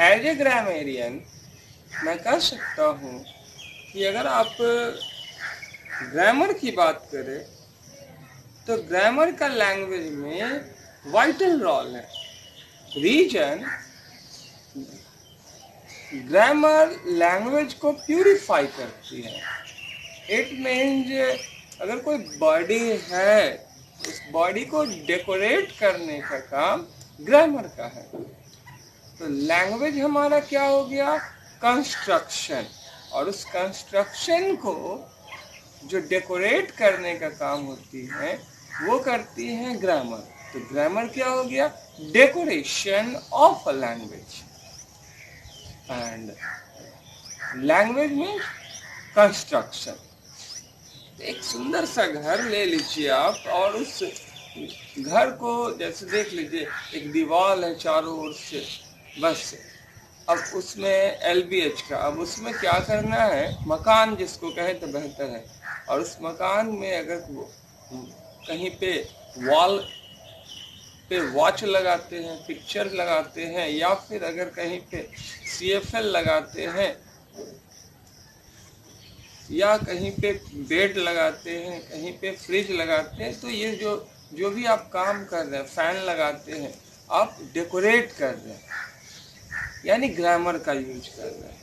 As a grammarian मैं कह सकता हूँ कि अगर आप ग्रामर की बात करें तो ग्रामर का लैंग्वेज में वाइटल रोल है। रीजन, ग्रामर लैंग्वेज को प्यूरिफाई करती है। इट मीन्स अगर कोई बॉडी है, उस बॉडी को डेकोरेट करने का काम ग्रामर का है। तो लैंग्वेज हमारा क्या हो गया? कंस्ट्रक्शन। और उस कंस्ट्रक्शन को जो डेकोरेट करने का काम होती है वो करती है ग्रामर। तो ग्रामर क्या हो गया? Decoration of a language. And language में कंस्ट्रक्शन। एक सुंदर सा घर ले लीजिए आप, और उस घर को जैसे देख लीजिए, एक दीवार है चारों ओर से, बस अब उसमें LBH का, अब उसमें क्या करना है, मकान जिसको कहें तो बेहतर है। और उस मकान में अगर कहीं पे वॉल पे वॉच लगाते हैं, पिक्चर लगाते हैं, या फिर अगर कहीं पे CFL लगाते हैं, या कहीं पे बेड लगाते हैं, कहीं पे फ्रिज लगाते हैं, तो ये जो भी आप काम कर रहे हैं, फैन लगाते हैं, आप डेकोरेट कर रहे हैं, यानी ग्रामर का यूज कर रहे हैं।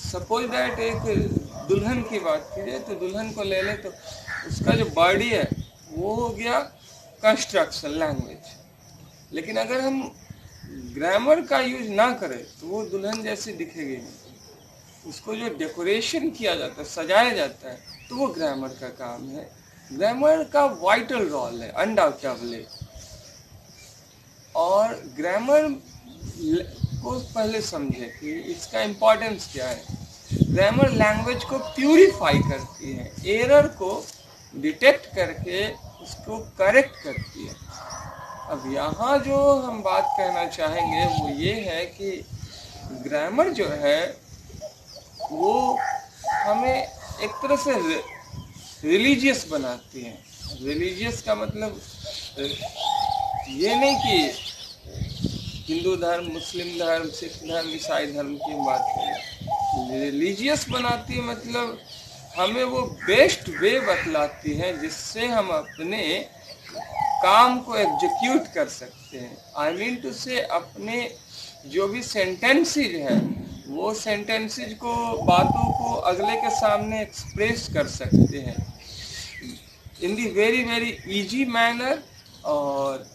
सपोज दैट एक दुल्हन की बात कीजिए, तो दुल्हन को ले ले तो उसका जो बॉडी है वो हो गया कंस्ट्रक्शन लैंग्वेज। लेकिन अगर हम ग्रामर का यूज ना करें तो वो दुल्हन जैसी दिखेगी नहीं। उसको जो डेकोरेशन किया जाता है, सजाया जाता है, तो वो ग्रामर का काम है। ग्रामर का वाइटल रोल है अनडाउटेबली। और ग्रामर को पहले समझे कि इसका इम्पोर्टेंस क्या है। ग्रामर लैंग्वेज को प्यूरिफाई करती है, एरर को डिटेक्ट करके उसको करेक्ट करती है। अब यहाँ जो हम बात कहना चाहेंगे वो ये है कि ग्रामर जो है वो हमें एक तरह से रिलीजियस बनाती है। रिलीजियस का मतलब ये नहीं कि हिंदू धर्म, मुस्लिम धर्म, सिख धर्म, ईसाई धर्म की बात करें। रिलीजियस बनाती है मतलब हमें वो बेस्ट वे बतलाती है जिससे हम अपने काम को एग्जीक्यूट कर सकते हैं। आई मीन टू से अपने जो भी सेंटेंसेज है वो सेंटेंसेज को, बातों को अगले के सामने एक्सप्रेस कर सकते हैं in the very very easy manner और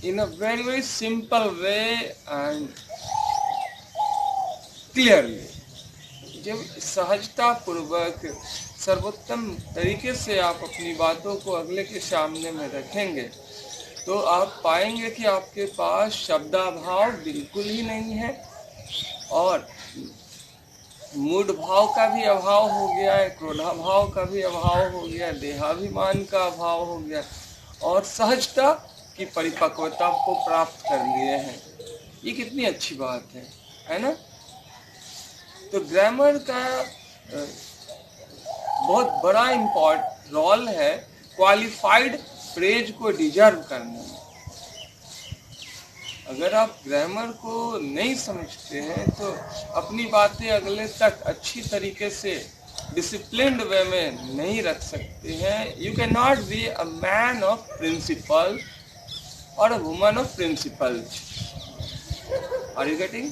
in a very very simple way and clearly। जब सहजता पूर्वक सर्वोत्तम तरीके से आप अपनी बातों को अगले के सामने में रखेंगे तो आप पाएंगे कि आपके पास शब्दाभाव बिल्कुल ही नहीं है, और मूड भाव का भी अभाव हो गया है, क्रोधाभाव का भी अभाव हो गया, देहाभिमान का अभाव हो गया, और सहजता की परिपक्वता को प्राप्त कर लिए हैं। ये कितनी अच्छी बात है ना। तो ग्रामर का बहुत बड़ा इम्पोर्टेंट रोल है क्वालिफाइड फ्रेज को डिजर्व करने में। अगर आप ग्रामर को नहीं समझते हैं तो अपनी बातें अगले तक अच्छी तरीके से डिसिप्लिन्ड वे में नहीं रख सकते हैं। You can not be a man of principle or a woman of principles। Are you getting?